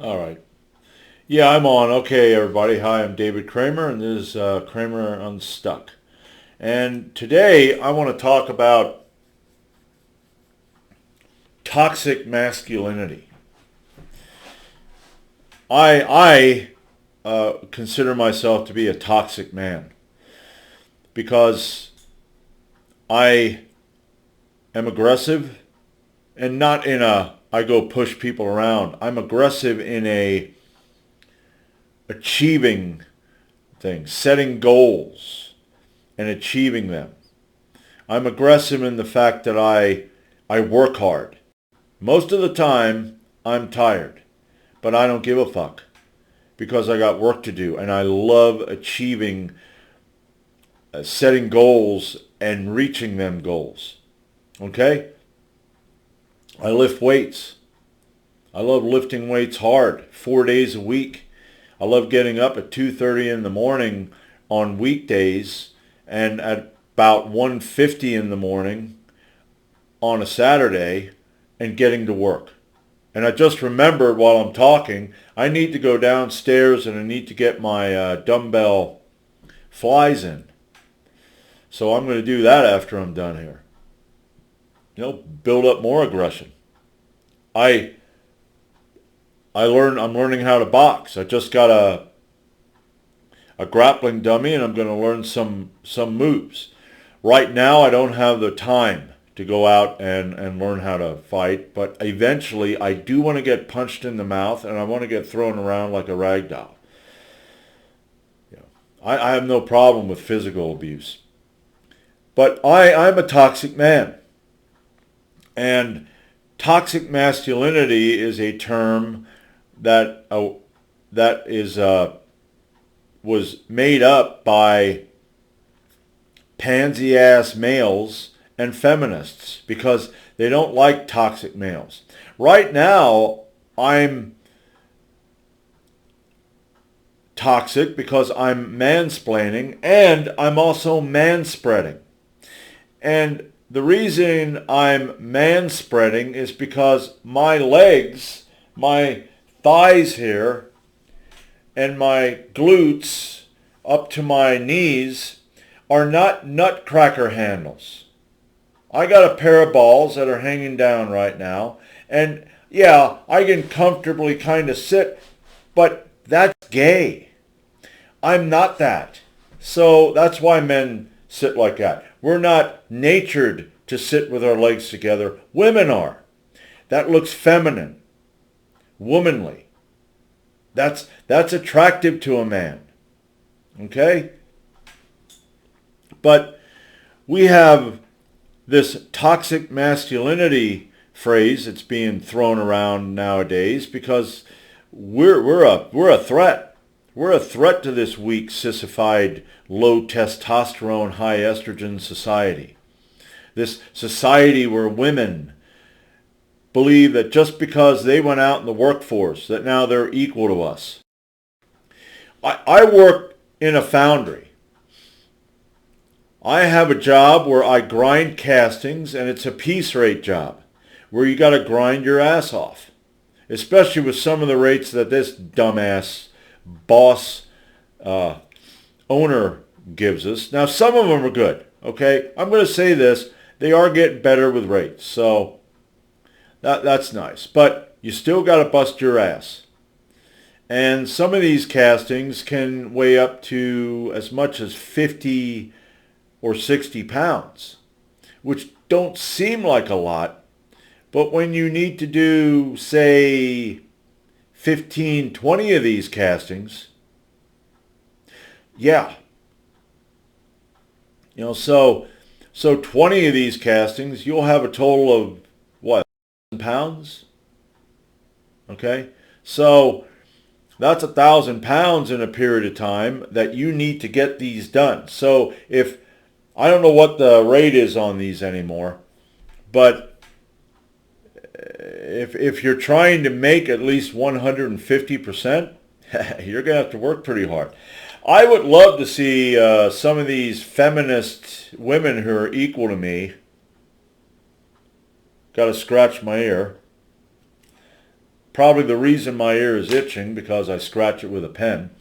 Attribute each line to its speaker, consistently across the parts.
Speaker 1: All right. Yeah, I'm on. Okay, everybody. Hi, I'm David Kramer, and this is Kramer Unstuck. And today I want to talk about toxic masculinity. I consider myself to be a toxic man because I am aggressive, and not in a I go push people around. I'm aggressive in a achieving things, setting goals and achieving them. I'm aggressive in the fact that I work hard. Most of the time, I'm tired, but I don't give a fuck because I got work to do, and I love achieving, setting goals and reaching them goals. Okay? I lift weights. I love lifting weights hard, 4 days a week. I love getting up at 2:30 in the morning on weekdays and at about 1:50 in the morning on a Saturday and getting to work. And I just remembered while I'm talking, I need to go downstairs and I need to get my dumbbell flies in. So I'm going to do that after I'm done here. Build up more aggression. I I'm learning how to box. I just got a grappling dummy and I'm going to learn some moves. Right now I don't have the time to go out and learn how to fight, but eventually I do want to get punched in the mouth and I want to get thrown around like a rag doll. I have no problem with physical abuse. But I'm a toxic man. And toxic masculinity is a term that that is was made up by pansy-ass males and feminists because they don't like toxic males. Right now, I'm toxic because I'm mansplaining and I'm also manspreading. And the reason I'm manspreading is because my legs, my thighs here, and my glutes up to my knees are not nutcracker handles. I got a pair of balls that are hanging down right now, and yeah, I can comfortably kind of sit, but that's gay. I'm not that. So that's why men sit like that. We're not natured to sit with our legs together. Women are. That looks feminine, womanly. That's attractive to a man. Okay? But we have this toxic masculinity phrase that's being thrown around nowadays because we're a threat. We're a threat to this weak, sissified, low testosterone, high estrogen society. This society where women believe that just because they went out in the workforce, that now they're equal to us. I work in a foundry. I have a job where I grind castings, and it's a piece rate job where you got to grind your ass off, especially with some of the rates that this dumbass boss owner gives us. Now, some of them are good, okay? I'm going to say this. They are getting better with rates, so that's nice. But you still got to bust your ass. And some of these castings can weigh up to as much as 50 or 60 pounds, which don't seem like a lot. But when you need to do, say, 15, 20 of these castings, yeah. So 20 of these castings, you'll have a total of, what, 1,000 pounds? Okay? So that's 1,000 pounds in a period of time that you need to get these done. So if, I don't know what the rate is on these anymore, but if you're trying to make at least 150%, you're going to have to work pretty hard. I would love to see some of these feminist women who are equal to me. Got to scratch my ear. Probably the reason my ear is itching, because I scratch it with a pen.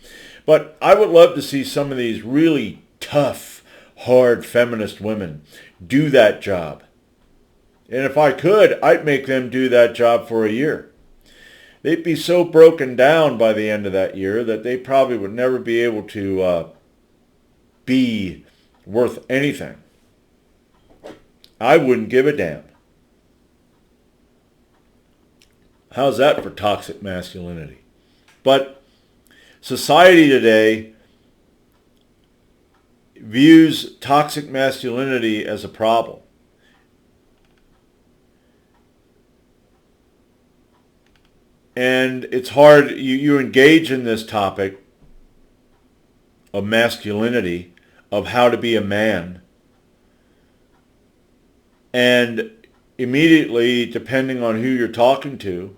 Speaker 1: But I would love to see some of these really tough, hard feminist women do that job. And if I could, I'd make them do that job for a year. They'd be so broken down by the end of that year that they probably would never be able to be worth anything. I wouldn't give a damn. How's that for toxic masculinity? But society today views toxic masculinity as a problem. And it's hard, you engage in this topic of masculinity, of how to be a man, and immediately, depending on who you're talking to,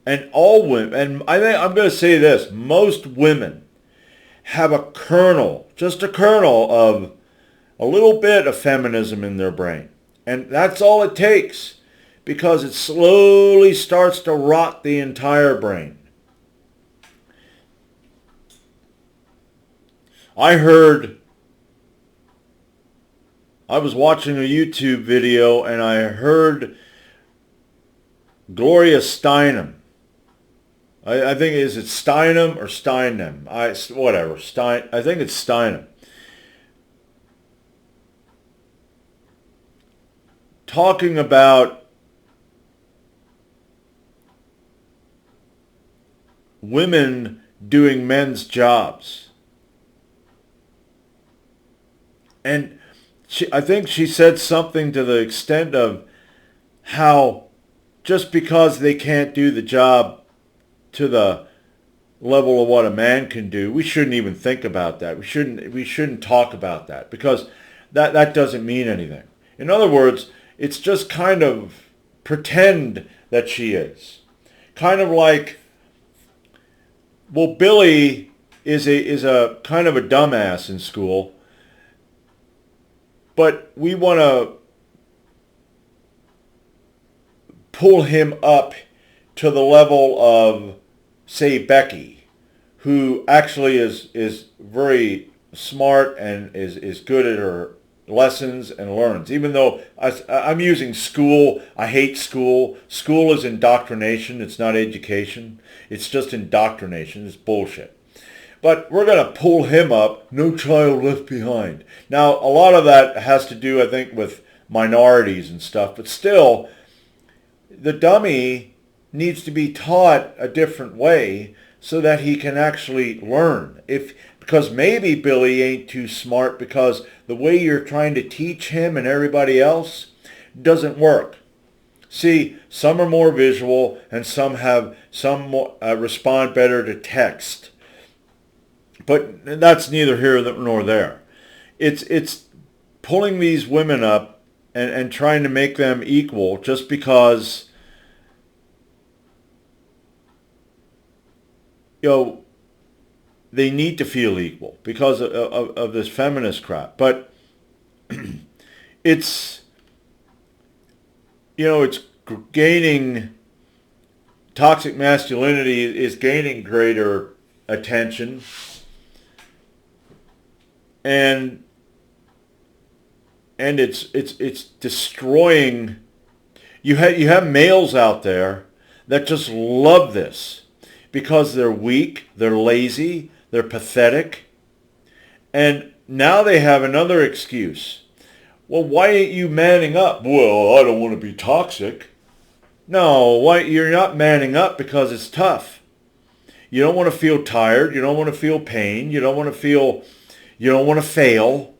Speaker 1: and all women, and I think I'm going to say this, most women have a kernel, just a kernel of a little bit of feminism in their brain. And that's all it takes, because it slowly starts to rot the entire brain. I was watching a YouTube video and I heard Gloria Steinem. I think, is it Steinem or Steinem? Whatever. I think it's Steinem. Talking about women doing men's jobs. And I think she said something to the extent of how just because they can't do the job to the level of what a man can do, we shouldn't even think about that. We shouldn't talk about that, because that doesn't mean anything. In other words, it's just kind of pretend that she is. Kind of like, well, Billy is a kind of a dumbass in school, but we want to pull him up to the level of, say, Becky, who actually is very smart and is good at her lessons and learns. Even though I'm using school, I hate school. School is indoctrination. It's not education. It's just indoctrination. It's bullshit. But we're going to pull him up, no child left behind. Now, a lot of that has to do, I think, with minorities and stuff, but still, the dummy needs to be taught a different way so that he can actually learn. Because maybe Billy ain't too smart because the way you're trying to teach him and everybody else doesn't work. See, some are more visual and some respond better to text. But that's neither here nor there. It's pulling these women up and trying to make them equal just because, they need to feel equal because of this feminist crap. But it's gaining, toxic masculinity is gaining greater attention, and it's destroying. You have males out there that just love this because they're weak, they're lazy, they're pathetic, and now they have another excuse. Well, why ain't you manning up? Well, I don't want to be toxic. No, you're not manning up because it's tough. You don't want to feel tired. You don't want to feel pain. You don't want to fail,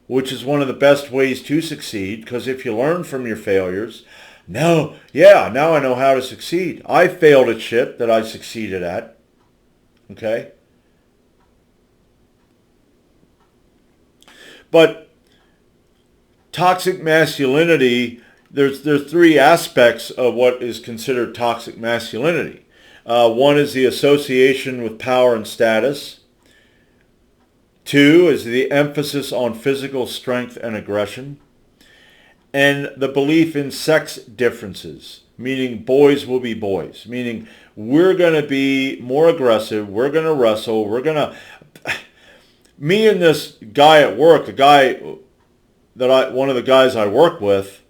Speaker 1: which is one of the best ways to succeed, because if you learn from your failures, now I know how to succeed. I failed at shit that I succeeded at. Okay? But toxic masculinity, there's three aspects of what is considered toxic masculinity. One is the association with power and status. Two is the emphasis on physical strength and aggression. And the belief in sex differences. meaning boys will be boys, meaning we're going to be more aggressive, we're going to wrestle, me and this guy at work, one of the guys I work with,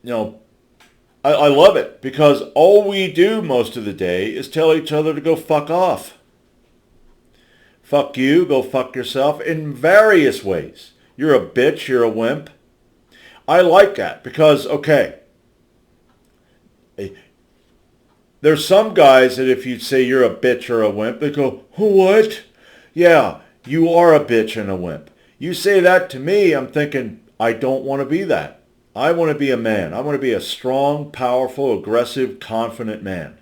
Speaker 1: I love it because all we do most of the day is tell each other to go fuck off. Fuck you, go fuck yourself in various ways. You're a bitch, you're a wimp. I like that because, okay, there's some guys that if you say you're a bitch or a wimp, they go, what? Yeah, you are a bitch and a wimp. You say that to me, I'm thinking, I don't want to be that. I want to be a man. I want to be a strong, powerful, aggressive, confident man.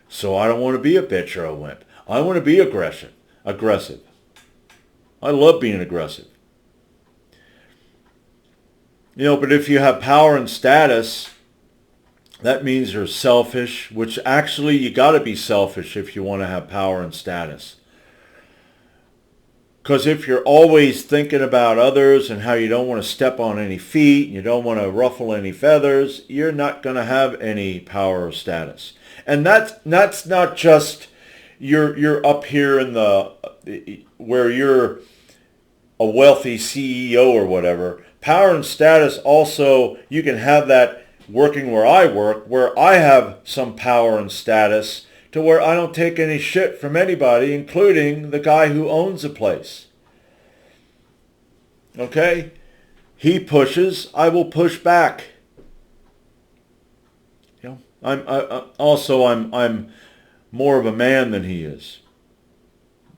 Speaker 1: So I don't want to be a bitch or a wimp. I want to be aggressive. I love being aggressive. But if you have power and status, that means you're selfish, which actually you got to be selfish if you want to have power and status. Because if you're always thinking about others and how you don't want to step on any feet, you don't want to ruffle any feathers, you're not going to have any power or status. And that's not just you're up here in where you're a wealthy CEO or whatever. Power and status also, you can have that working where I work, where I have some power and status to where I don't take any shit from anybody, including the guy who owns the place. Okay? He pushes, I will push back. I'm more of a man than he is.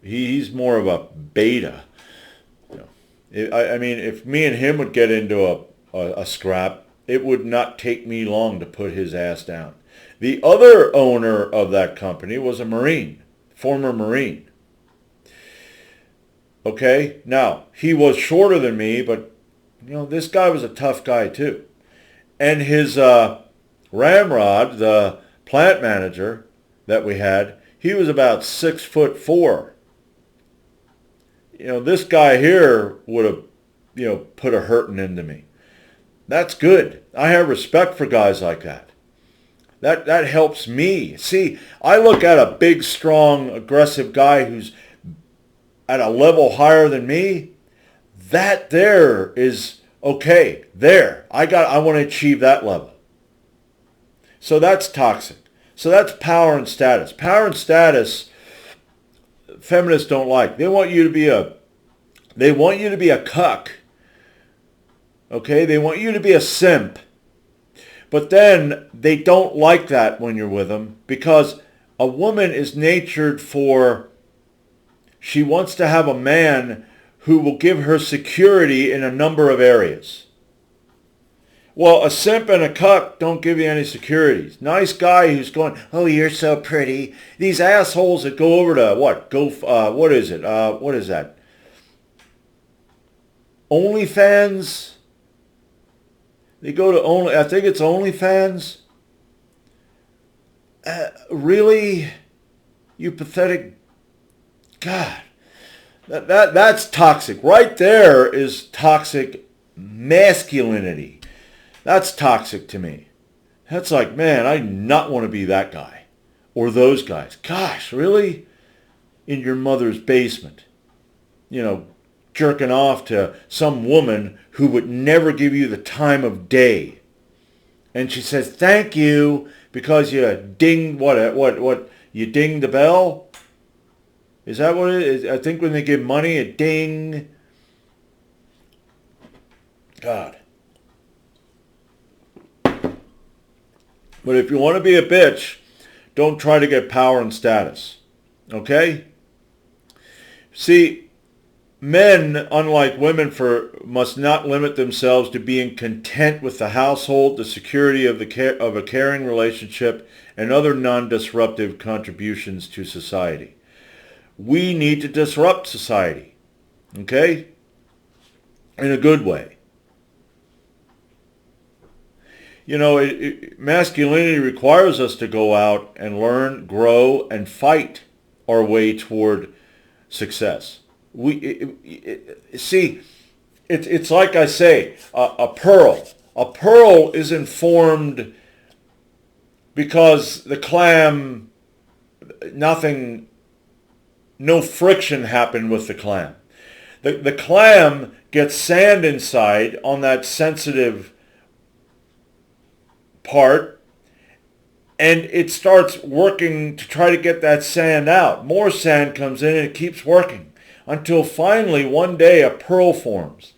Speaker 1: He's more of a beta. I mean, if me and him would get into a scrap, it would not take me long to put his ass down. The other owner of that company was a Marine, former Marine. Okay, now, he was shorter than me, but, this guy was a tough guy too. And his ramrod, the plant manager that we had, he was about 6'4". This guy here would have, put a hurting into me. That's good. I have respect for guys like that. That helps me. See, I look at a big, strong, aggressive guy who's at a level higher than me. That there is okay. There. I want to achieve that level. So that's toxic. So that's power and status. Power and status, feminists don't like. They want you to be a cuck. Okay? They want you to be a simp. But then they don't like that when you're with them because a woman is natured she wants to have a man who will give her security in a number of areas. Well, a simp and a cuck don't give you any securities. Nice guy who's going, oh, you're so pretty. These assholes that go over to what? What is it? What is that? OnlyFans? They go to I think it's OnlyFans. Really? You pathetic. God. That's toxic. Right there is toxic masculinity. That's toxic to me. That's like, man, I do not want to be that guy. Or those guys. Gosh, really? In your mother's basement. Jerking off to some woman who would never give you the time of day. And she says, thank you, because you dinged, you dinged the bell? Is that what it is? I think when they give money, a ding. God. But if you want to be a bitch, don't try to get power and status. Okay? See, men, unlike women, must not limit themselves to being content with the household, the security of a caring relationship, and other non-disruptive contributions to society. We need to disrupt society, okay? In a good way. Masculinity requires us to go out and learn, grow, and fight our way toward success. It's like I say, a pearl. A pearl isn't formed because the clam, no friction happened with the clam. The clam gets sand inside on that sensitive part, and it starts working to try to get that sand out. More sand comes in and it keeps working until finally one day a pearl forms.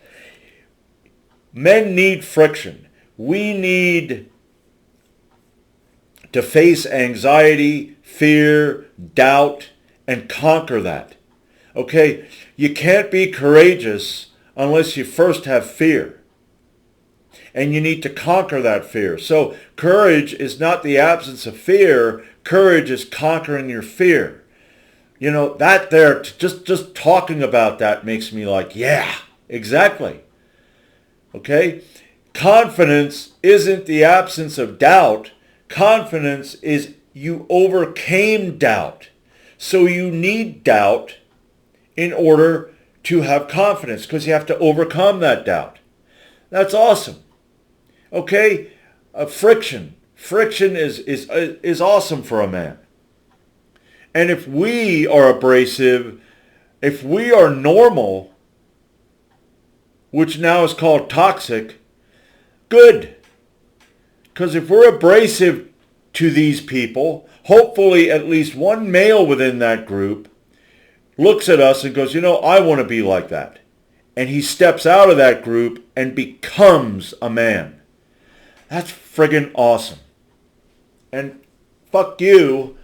Speaker 1: Men need friction. We need to face anxiety, fear, doubt, and conquer that. Okay? You can't be courageous unless you first have fear. And you need to conquer that fear. So courage is not the absence of fear. Courage is conquering your fear. You know, that there, just talking about that makes me like, yeah, exactly. Okay? Confidence isn't the absence of doubt. Confidence is you overcame doubt. So you need doubt in order to have confidence, because you have to overcome that doubt. That's awesome. Okay? Friction. Friction is awesome for a man. And if we are abrasive, if we are normal, which now is called toxic, good. Because if we're abrasive to these people, hopefully at least one male within that group looks at us and goes, you know, I want to be like that. And he steps out of that group and becomes a man. That's friggin' awesome. And fuck you,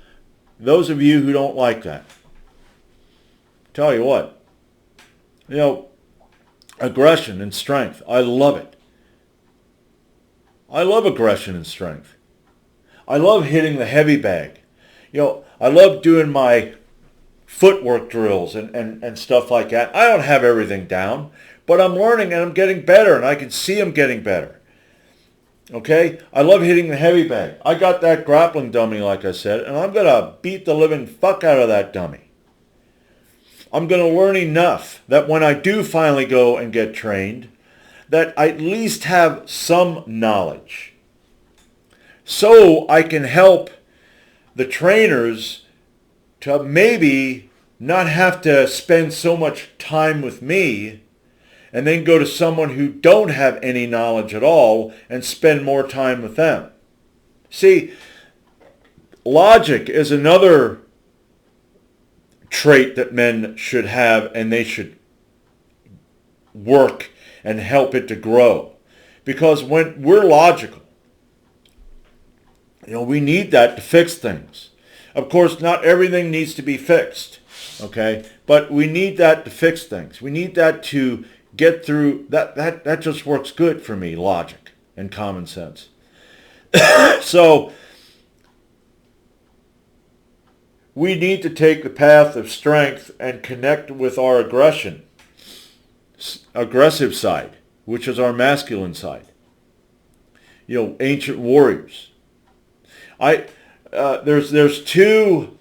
Speaker 1: those of you who don't like that. Tell you what, you know, aggression and strength, I love it. I love aggression and strength. I love hitting the heavy bag. You know, I love doing my footwork drills and stuff like that. I don't have everything down, but I'm learning and I'm getting better, and I can see I'm getting better. Okay? I love hitting the heavy bag. I got that grappling dummy, like I said, and I'm going to beat the living fuck out of that dummy. I'm going to learn enough that when I do finally go and get trained, that I at least have some knowledge. So I can help the trainers to maybe not have to spend so much time with me and then go to someone who don't have any knowledge at all and spend more time with them. See, logic is another trait that men should have, and they should work and help it to grow. Because when we're logical, you know, we need that to fix things. Of course, not everything needs to be fixed, okay? But we need that to fix things. We need that to get through. That just works good for me, logic and common sense. So we need to take the path of strength and connect with our aggressive side, which is our masculine side. You know, ancient warriors. There's two.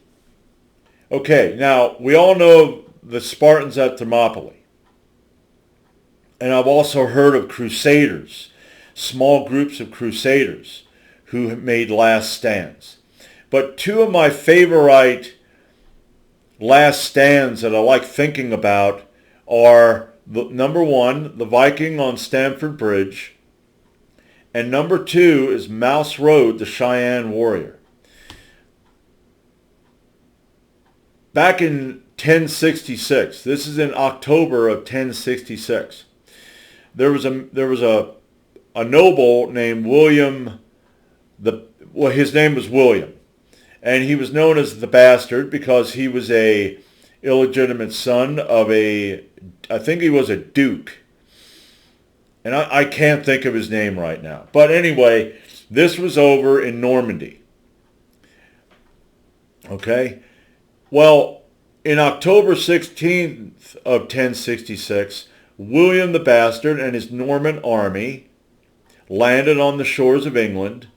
Speaker 1: Okay, now we all know the Spartans at Thermopylae. And I've also heard of crusaders, small groups of crusaders who have made last stands. But two of my favorite last stands that I like thinking about are, number one, the Viking on Stamford Bridge, and number two is Mouse Road, the Cheyenne warrior. Back in 1066, this is in October of 1066, there was a noble named William, his name was William, and he was known as the Bastard because he was a illegitimate son of I think he was a duke, and I can't think of his name right now. But anyway, this was over in Normandy. Okay? Well, in October 16th of 1066, William the Bastard and his Norman army landed on the shores of England,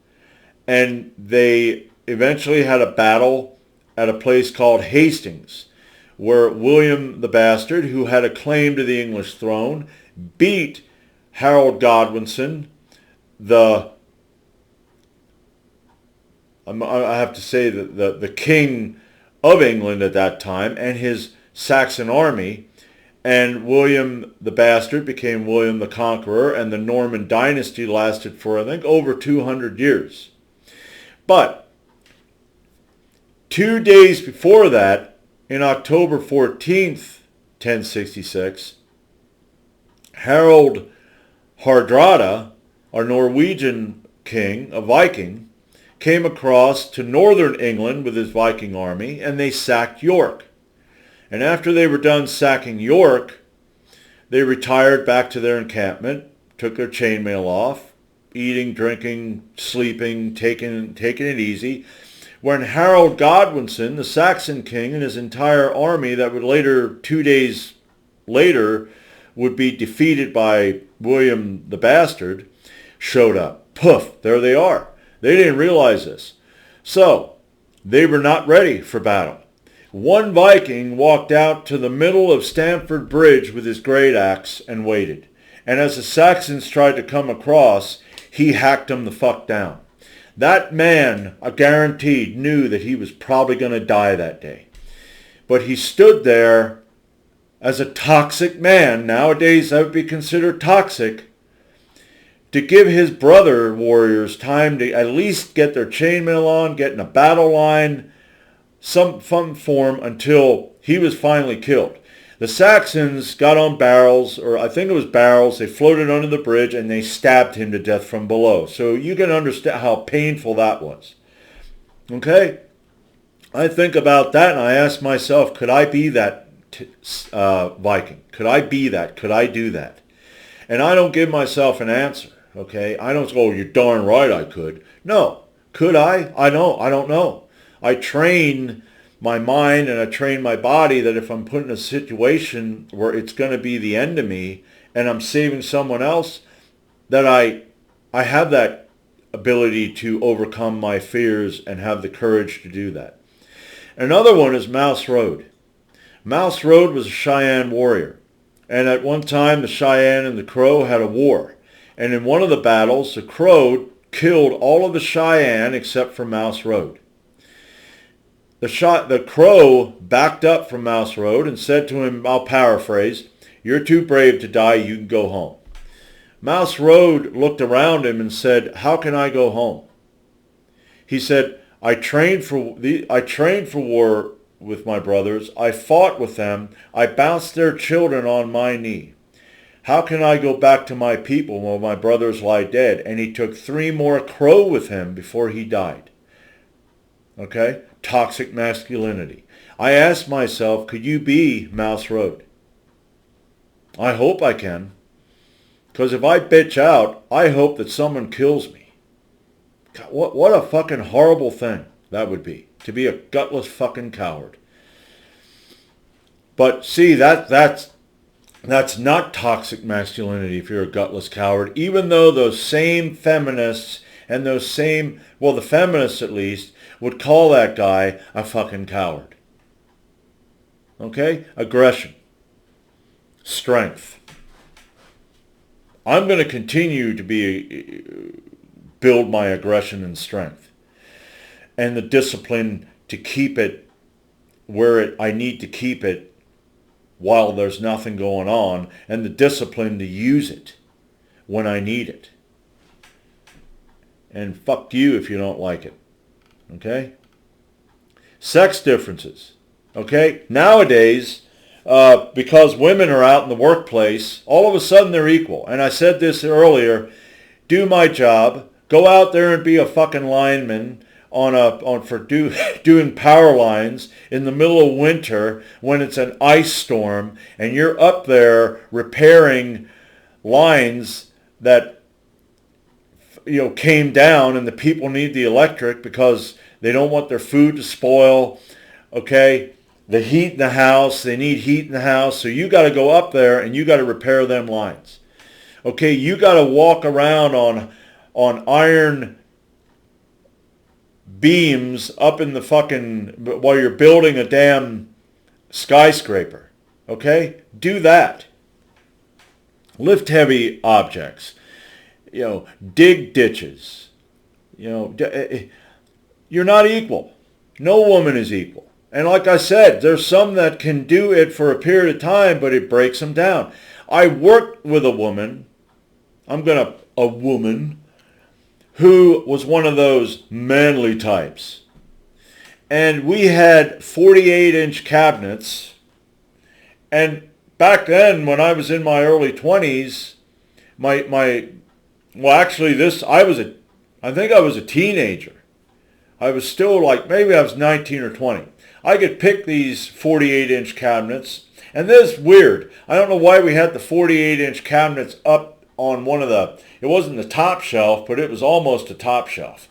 Speaker 1: and they eventually had a battle at a place called Hastings, where William the Bastard, who had a claim to the English throne, beat Harold Godwinson, the I have to say that the king of England at that time and his Saxon army, and William the Bastard became William the Conqueror, and the Norman dynasty lasted for, I think, over 200 years. But 2 days before that, in October 14th, 1066, Harald Hardrada, our Norwegian king, a Viking, came across to northern England with his Viking army, and they sacked York. And after they were done sacking York, they retired back to their encampment, took their chainmail off, eating, drinking, sleeping, taking it easy, when Harold Godwinson, the Saxon king, and his entire army that would later, 2 days later, would be defeated by William the Bastard, showed up. Poof, there they are. They didn't realize this. So, they were not ready for battle. One Viking walked out to the middle of Stamford Bridge with his great axe and waited. And as the Saxons tried to come across, he hacked them the fuck down. That man, I guaranteed, knew that he was probably going to die that day. But he stood there as a toxic man. Nowadays that would be considered toxic. To give his brother warriors time to at least get their chainmail on, get in a battle line, some form, until he was finally killed. The Saxons got on barrels, or I think it was barrels, they floated under the bridge and they stabbed him to death from below. So you can understand how painful that was. Okay? I think about that and I ask myself, could I be that Viking? Could I be that? Could I do that? And I don't give myself an answer. Okay? I don't go, oh, you're darn right I could. No. Could I? I don't know. I train my mind and I train my body that if I'm put in a situation where it's going to be the end of me and I'm saving someone else, that I have that ability to overcome my fears and have the courage to do that. Another one is Mouse Road. Mouse Road was a Cheyenne warrior. And at one time the Cheyenne and the Crow had a war. And in one of the battles, the Crow killed all of the Cheyenne except for Mouse Road. The Crow backed up from Mouse Road and said to him, I'll paraphrase, you're too brave to die, you can go home. Mouse Road looked around him and said, how can I go home? He said, I trained for war with my brothers, I fought with them, I bounced their children on my knee. How can I go back to my people while my brothers lie dead? And he took 3 more Crow with him before he died. Okay? Toxic masculinity. I asked myself, could you be Mouse Road? I hope I can. Because if I bitch out, I hope that someone kills me. God, what a fucking horrible thing that would be. To be a gutless fucking coward. But see, that's not toxic masculinity if you're a gutless coward. Even though those same feminists and those same, well, the feminists at least, would call that guy a fucking coward. Okay? Aggression. Strength. I'm going to continue to build my aggression and strength. And the discipline to keep it where I need to keep it while there's nothing going on. And the discipline to use it when I need it. And fuck you if you don't like it. Okay? Sex differences. Okay? Nowadays, because women are out in the workplace, all of a sudden they're equal. And I said this earlier, do my job, go out there and be a fucking lineman doing power lines in the middle of winter when it's an ice storm and you're up there repairing lines that came down and the people need the electric because they don't want their food to spoil. Okay? The heat in the house, they need heat in the house, so you got to go up there and you got to repair them lines. Okay? You got to walk around on iron beams up in the fucking, while you're building a damn skyscraper. Okay? Do that. Lift heavy objects. Dig ditches. you're not equal. No woman is equal. And like I said, there's some that can do it for a period of time, but it breaks them down. I worked with a woman, a woman, who was one of those manly types. And we had 48-inch cabinets. And back then, when I was in my early 20s, I think I was a teenager. I was still maybe I was 19 or 20. I could pick these 48-inch cabinets. And this is weird. I don't know why we had the 48-inch cabinets up on it wasn't the top shelf, but it was almost a top shelf.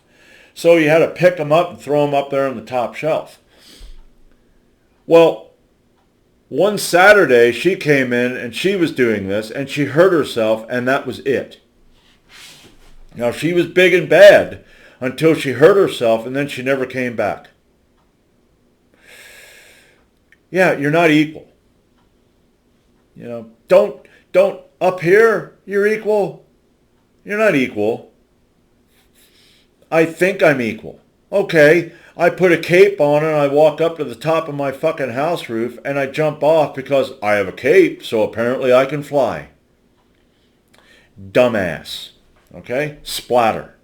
Speaker 1: So you had to pick them up and throw them up there on the top shelf. Well, one Saturday she came in and she was doing this and she hurt herself, and that was it. Now, she was big and bad until she hurt herself, and then she never came back. Yeah, you're not equal. Don't up here, you're equal. You're not equal. I think I'm equal. Okay, I put a cape on and I walk up to the top of my fucking house roof and I jump off because I have a cape, so apparently I can fly. Dumbass. Okay? Splatter.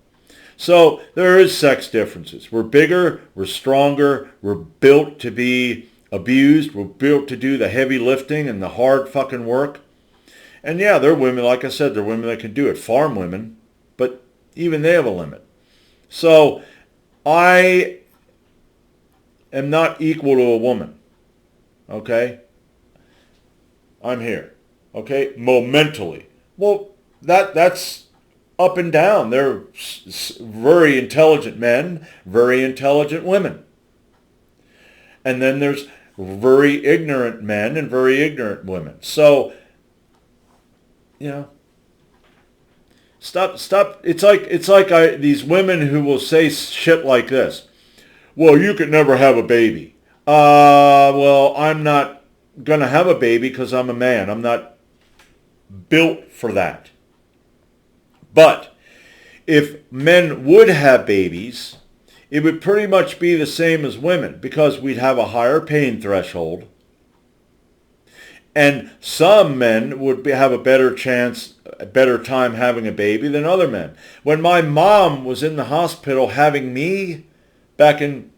Speaker 1: So there is sex differences. We're bigger, we're stronger, we're built to be abused, we're built to do the heavy lifting and the hard fucking work. And yeah, there are women, like I said, there are women that can do it, farm women, but even they have a limit. So I am not equal to a woman. Okay? I'm here. Okay? Momentally. Well, that's up and down. They're very intelligent men, very intelligent women. And then there's very ignorant men and very ignorant women. So, stop. It's like these women who will say shit like this. Well, you could never have a baby. Well, I'm not going to have a baby because I'm a man. I'm not built for that. But if men would have babies, it would pretty much be the same as women because we'd have a higher pain threshold. And some men would have a better time having a baby than other men. When my mom was in the hospital having me back in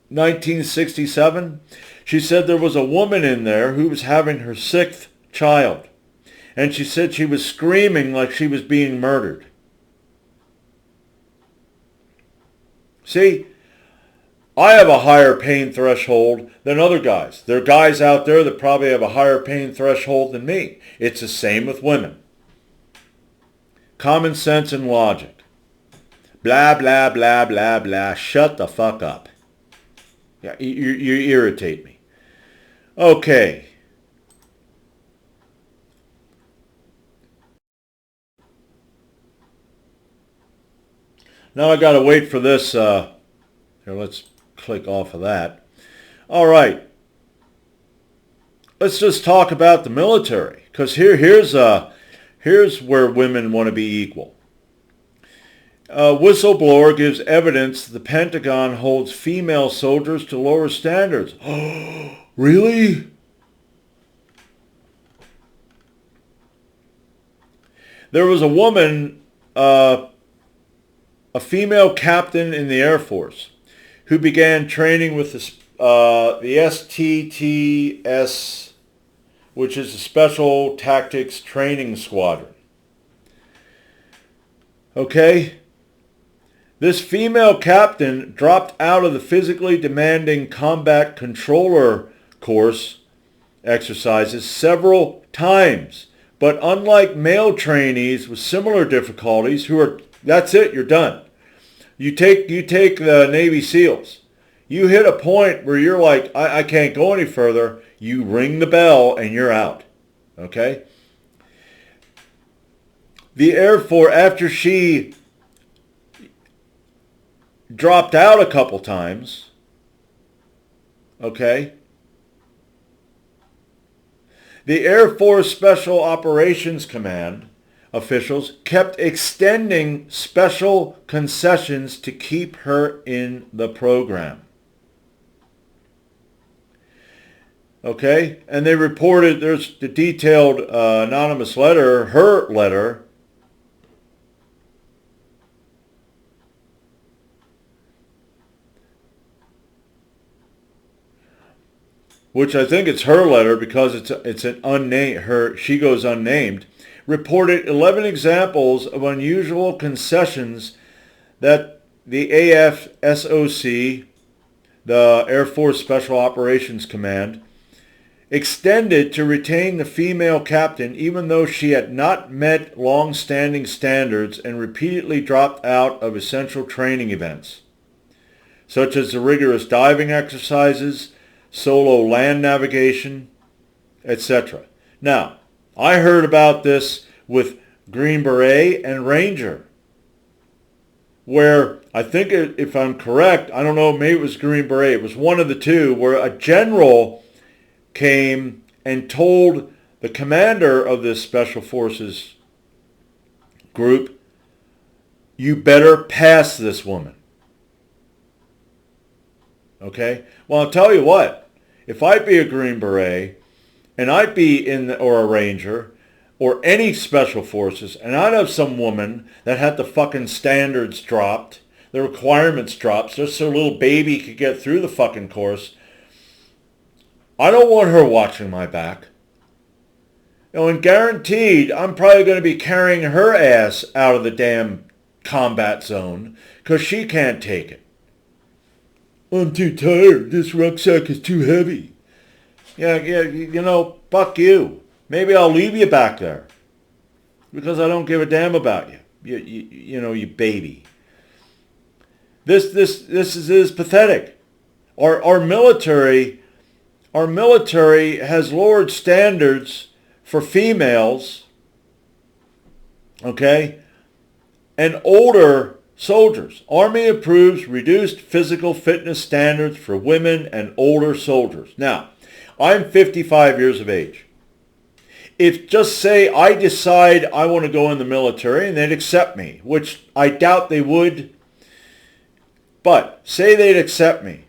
Speaker 1: 1967, she said there was a woman in there who was having her 6th child. And she said she was screaming like she was being murdered. See, I have a higher pain threshold than other guys. There are guys out there that probably have a higher pain threshold than me. It's the same with women. Common sense and logic. Blah, blah, blah, blah, blah. Shut the fuck up. Yeah, you irritate me. Okay. Now I got to wait for this. Here, let's click off of that. All right. Let's just talk about the military, because here's where women want to be equal. A whistleblower gives evidence the Pentagon holds female soldiers to lower standards. Really? There was a woman, a female captain in the Air Force, who began training with the STTS, which is a Special Tactics Training Squadron. Okay? This female captain dropped out of the physically demanding combat controller course exercises several times. But unlike male trainees with similar difficulties that's it, you're done. You take the Navy SEALs. You hit a point where you're like, I can't go any further. You ring the bell and you're out. Okay? The Air Force, after she dropped out a couple times, okay, the Air Force Special Operations Command officials kept extending special concessions to keep her in the program. Okay? And they reported, there's the detailed anonymous letter, her letter, which I think it's her letter because it's an unnamed, she goes unnamed, reported 11 examples of unusual concessions that the AFSOC, the Air Force Special Operations Command, extended to retain the female captain even though she had not met long-standing standards and repeatedly dropped out of essential training events, such as the rigorous diving exercises, solo land navigation, etc. Now, I heard about this with Green Beret and Ranger, where I think, if I'm correct, I don't know, maybe it was Green Beret, it was one of the two, where a general came and told the commander of this Special Forces group, you better pass this woman. Okay? Well, I'll tell you what, if I'd be a Green Beret, and I'd be or a Ranger, or any Special Forces, and I'd have some woman that had the fucking standards dropped, the requirements dropped, just so a little baby could get through the fucking course, I don't want her watching my back. And guaranteed, I'm probably going to be carrying her ass out of the damn combat zone, because she can't take it. I'm too tired. This rucksack is too heavy. Yeah, fuck you. Maybe I'll leave you back there because I don't give a damn about you. You baby. This is pathetic. Our military has lowered standards for females, okay, and older soldiers. Army approves reduced physical fitness standards for women and older soldiers. Now, I'm 55 years of age. If just say I decide I want to go in the military and they'd accept me, which I doubt they would, but say they'd accept me,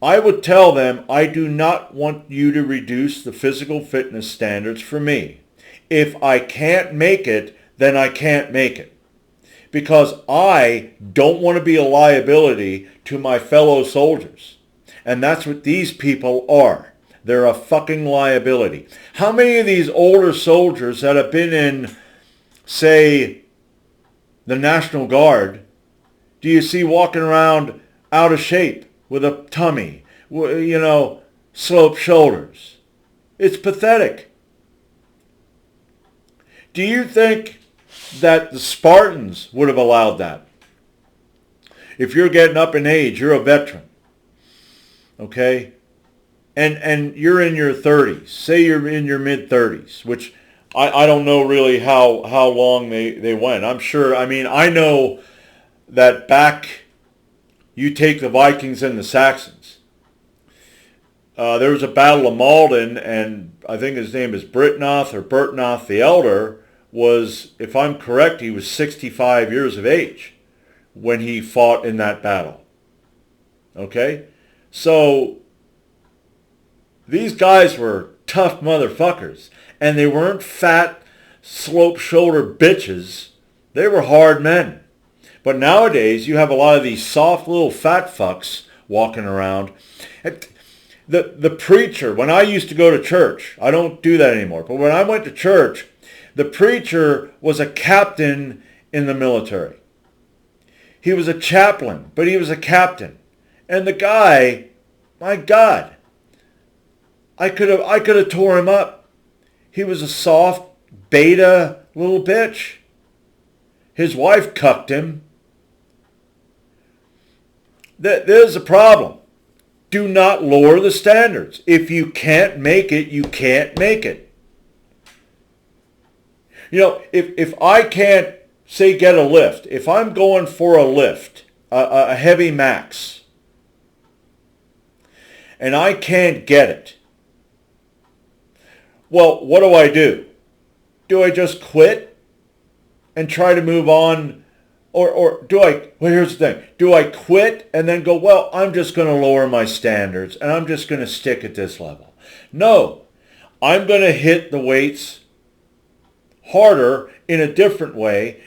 Speaker 1: I would tell them I do not want you to reduce the physical fitness standards for me. If I can't make it, then I can't make it. Because I don't want to be a liability to my fellow soldiers. And that's what these people are. They're a fucking liability. How many of these older soldiers that have been in, say, the National Guard, do you see walking around out of shape with a tummy, sloped shoulders? It's pathetic. Do you think that the Spartans would have allowed that? If you're getting up in age, you're a veteran, okay? And you're in your 30s. Say you're in your mid-30s, which I don't know really how long they went. I'm sure, I know that back, you take the Vikings and the Saxons. There was a battle of Malden, and I think his name is Bertnoth the Elder, was, if I'm correct, he was 65 years of age when he fought in that battle. Okay? So these guys were tough motherfuckers, and they weren't fat, slope-shoulder bitches. They were hard men. But nowadays, you have a lot of these soft little fat fucks walking around. The preacher, when I used to go to church, I don't do that anymore, but when I went to church, the preacher was a captain in the military. He was a chaplain, but he was a captain. And the guy, my God, I could have tore him up. He was a soft, beta little bitch. His wife cucked him. There's a problem. Do not lower the standards. If you can't make it, you can't make it. If I can't, say, get a lift, if I'm going for a lift, a heavy max, and I can't get it, well, what do? Do I just quit? and try to move on? Or do I, well, here's the thing. Do I quit and then go, well, I'm just going to lower my standards and I'm just going to stick at this level? No, I'm going to hit the weights harder in a different way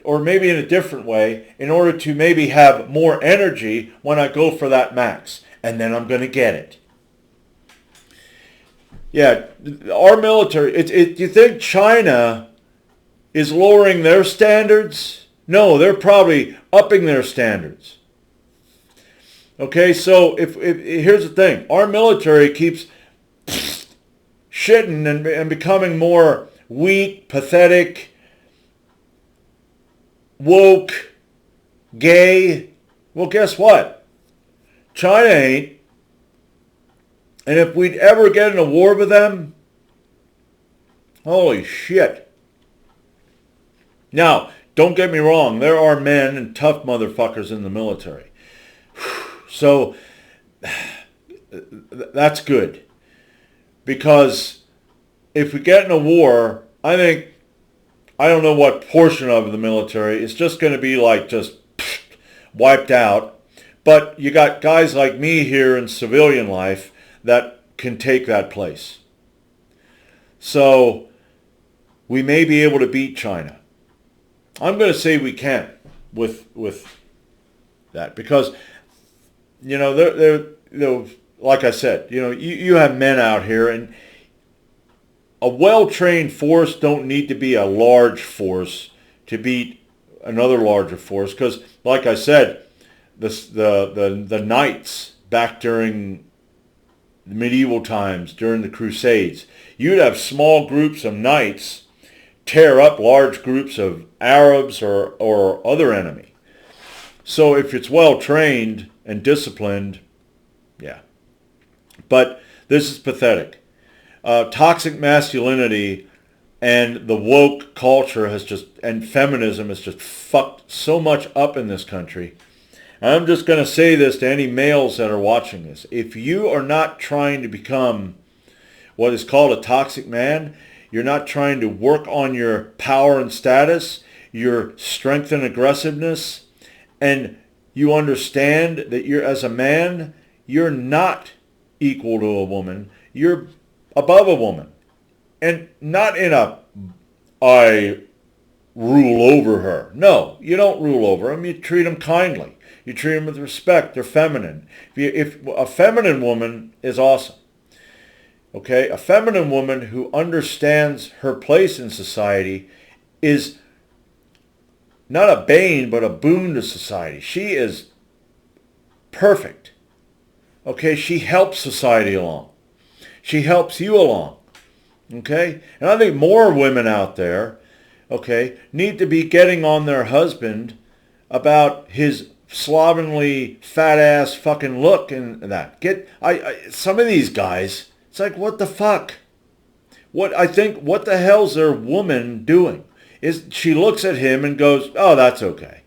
Speaker 1: or maybe in a different way in order to maybe have more energy when I go for that max. And then I'm going to get it. Yeah, our military, you think China is lowering their standards? No, they're probably upping their standards. Okay, so if here's the thing. Our military keeps shitting and becoming more weak, pathetic, woke, gay. Well, guess what? China ain't. And if we'd ever get in a war with them, holy shit. Now, don't get me wrong. There are men and tough motherfuckers in the military. So, that's good. Because if we get in a war, I don't know what portion of the military, it's just going to be like just wiped out. But you got guys like me here in civilian life that can take that place. So we may be able to beat China. I'm going to say we can with that because, they're like I said, you have men out here, and a well-trained force don't need to be a large force to beat another larger force because, like I said, the knights back during the medieval times, during the Crusades, you'd have small groups of knights tear up large groups of Arabs or other enemy. So if it's well trained and disciplined, yeah. But this is pathetic. Toxic masculinity and the woke culture and feminism has just fucked so much up in this country. And I'm just going to say this to any males that are watching this. If you are not trying to become what is called a toxic man, you're not trying to work on your power and status, your strength and aggressiveness, and you understand that as a man, you're not equal to a woman. You're above a woman. And not in I rule over her. No, you don't rule over them. You treat them kindly. You treat them with respect. They're feminine. If a feminine woman is awesome. Okay, a feminine woman who understands her place in society is not a bane, but a boon to society. She is perfect. Okay, she helps society along. She helps you along. Okay, and I think more women out there, okay, need to be getting on their husband about his slovenly, fat-ass fucking look and that. Some of these guys... It's like, what the fuck? What the hell's their woman doing? She looks at him and goes, oh, that's okay.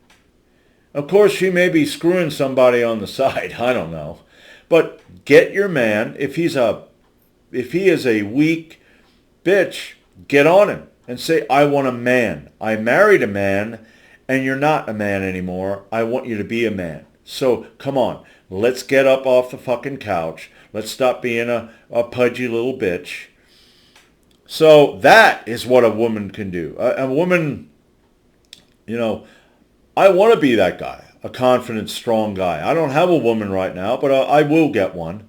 Speaker 1: Of course, she may be screwing somebody on the side. I don't know. But get your man. If he is a weak bitch, get on him and say, I want a man. I married a man and you're not a man anymore. I want you to be a man. So come on. Let's get up off the fucking couch. Let's stop being a pudgy little bitch. So that is what a woman can do. A woman, I want to be that guy, a confident, strong guy. I don't have a woman right now, but I will get one.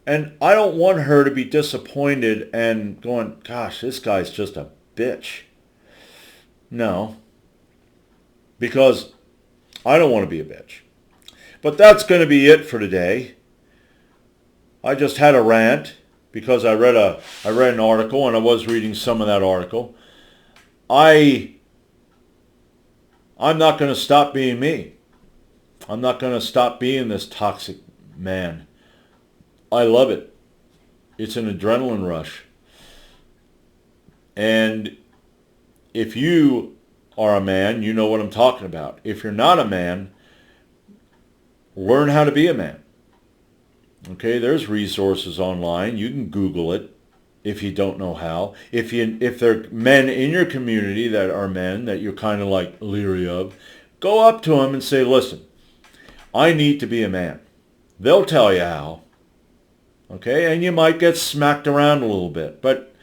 Speaker 1: And I don't want her to be disappointed and going, gosh, this guy's just a bitch. No. Because I don't want to be a bitch. But that's going to be it for today. I just had a rant because I read an article and I was reading some of that article. I'm not going to stop being me. I'm not going to stop being this toxic man. I love it. It's an adrenaline rush. And if you are a man, you know what I'm talking about. If you're not a man, learn how to be a man. Okay, there's resources online. You can Google it. if you don't know how. If there are men in your community that are men that you're kind of like leery of, go up to them and say, listen, I need to be a man. They'll tell you how. Okay? And you might get smacked around a little bit, but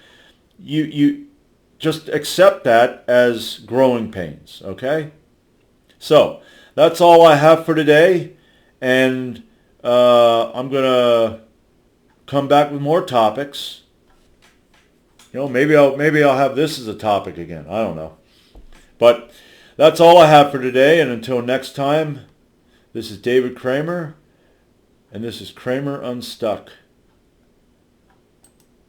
Speaker 1: you just accept that as growing pains. Okay? So that's all I have for today, and I'm going to come back with more topics. Maybe I'll have this as a topic again. I don't know. But that's all I have for today, and until next time, this is David Kramer, and this is Kramer Unstuck.